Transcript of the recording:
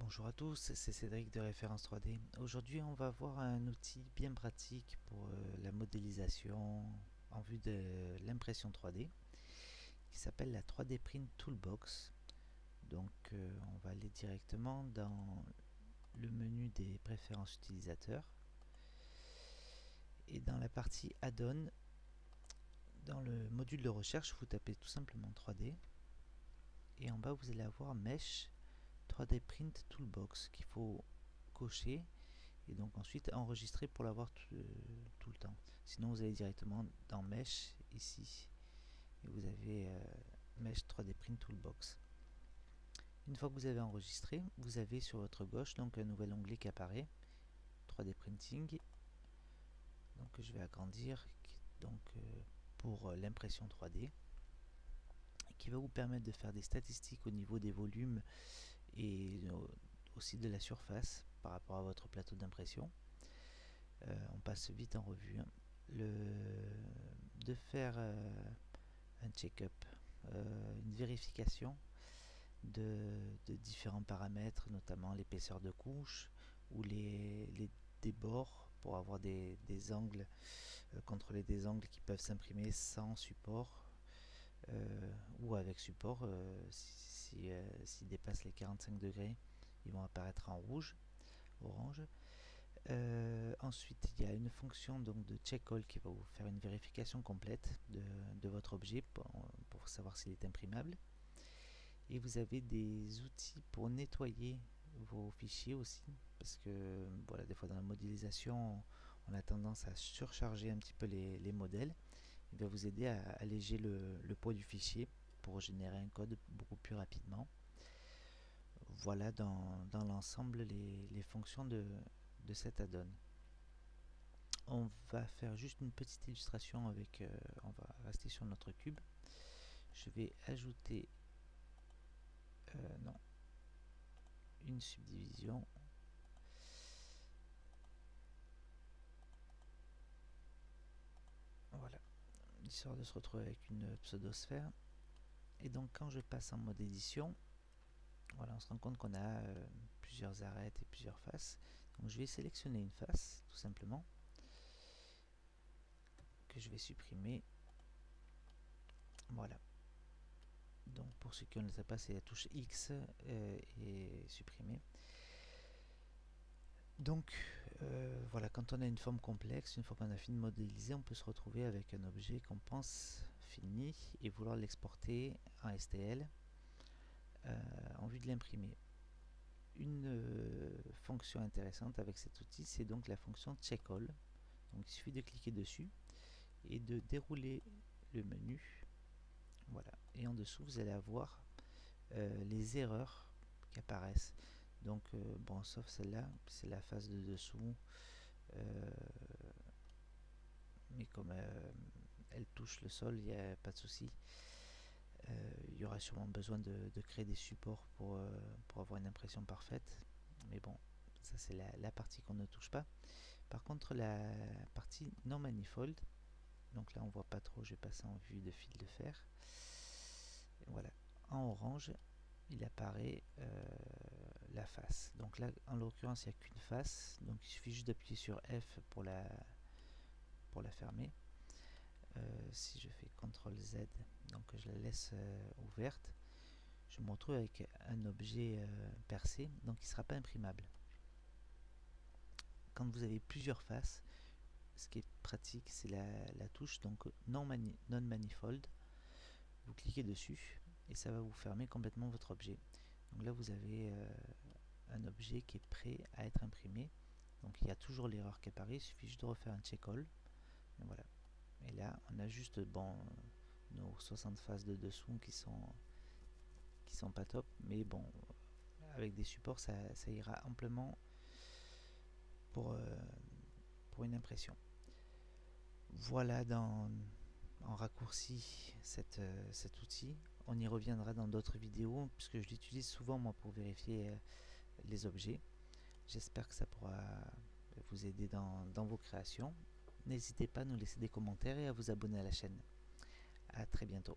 Bonjour à tous, c'est Cédric de Référence 3D. Aujourd'hui, on va voir un outil bien pratique pour la modélisation en vue de l'impression 3D qui s'appelle la 3D Print Toolbox. Donc, on va aller directement dans le menu des préférences utilisateurs et dans la partie Add-on, dans le module de recherche, vous tapez tout simplement 3D et en bas, vous allez avoir Mesh 3D Print Toolbox qu'il faut cocher et donc ensuite enregistrer pour l'avoir tout le temps. Sinon vous allez directement dans Mesh ici et vous avez Mesh 3D Print Toolbox. Une fois que vous avez enregistré, vous avez sur votre gauche donc un nouvel onglet qui apparaît, 3D Printing. Donc je vais agrandir donc pour l'impression 3D qui va vous permettre de faire des statistiques au niveau des volumes et aussi de la surface par rapport à votre plateau d'impression. On passe vite en revue. De faire un check-up, une vérification de différents paramètres, notamment l'épaisseur de couche ou les débords pour avoir des angles, contrôler des angles qui peuvent s'imprimer sans support ou avec support. S'ils dépassent les 45 degrés, ils vont apparaître en rouge, orange. Ensuite, il y a une fonction donc de check all qui va vous faire une vérification complète de votre objet pour savoir s'il est imprimable. Et vous avez des outils pour nettoyer vos fichiers aussi, parce que voilà, des fois dans la modélisation, on a tendance à surcharger un petit peu les modèles. Il va vous aider à alléger le poids du fichier pour générer un code beaucoup plus rapidement. Voilà dans l'ensemble les fonctions de cet add-on. On va faire juste une petite illustration avec, on va rester sur notre cube. Je vais ajouter non, une subdivision. Voilà, histoire de se retrouver avec une pseudosphère. Et donc quand je passe en mode édition, voilà, on se rend compte qu'on a plusieurs arêtes et plusieurs faces. Donc je vais sélectionner une face, tout simplement, que je vais supprimer. Voilà. Donc pour ceux qui ne le savent pas, c'est la touche X et supprimer. Donc voilà, quand on a une forme complexe, une fois qu'on a fini de modéliser, on peut se retrouver avec un objet qu'on pense fini et vouloir l'exporter en STL en vue de l'imprimer. Une fonction intéressante avec cet outil, c'est donc la fonction check all. Donc il suffit de cliquer dessus et de dérouler le menu. Voilà, et en dessous vous allez avoir les erreurs qui apparaissent. Donc bon, sauf celle-là, c'est la face de dessous, mais comme elle touche le sol, il n'y a pas de souci. Il y aura sûrement besoin de créer des supports pour avoir une impression parfaite, mais bon, ça c'est la partie qu'on ne touche pas. Par contre, la partie non manifold, donc là on voit pas trop, je vais passer en vue de fil de fer. Et voilà, en orange il apparaît la face. Donc là en l'occurrence il n'y a qu'une face, donc il suffit juste d'appuyer sur F pour la fermer. Si je fais CTRL Z, donc je la laisse ouverte, je me retrouve avec un objet percé, donc il ne sera pas imprimable. Quand vous avez plusieurs faces, ce qui est pratique, c'est la touche donc non manifold. Vous cliquez dessus et ça va vous fermer complètement votre objet. Donc là vous avez un objet qui est prêt à être imprimé. Donc il y a toujours l'erreur qui apparaît, il suffit juste de refaire un check all. Et voilà. Et là on a juste nos 60 faces de dessous qui sont pas top, mais bon, avec des supports ça ira amplement pour une impression. Voilà en raccourci cet outil. On y reviendra dans d'autres vidéos puisque je l'utilise souvent moi pour vérifier les objets. J'espère que ça pourra vous aider dans vos créations. N'hésitez pas à nous laisser des commentaires et à vous abonner à la chaîne. À très bientôt.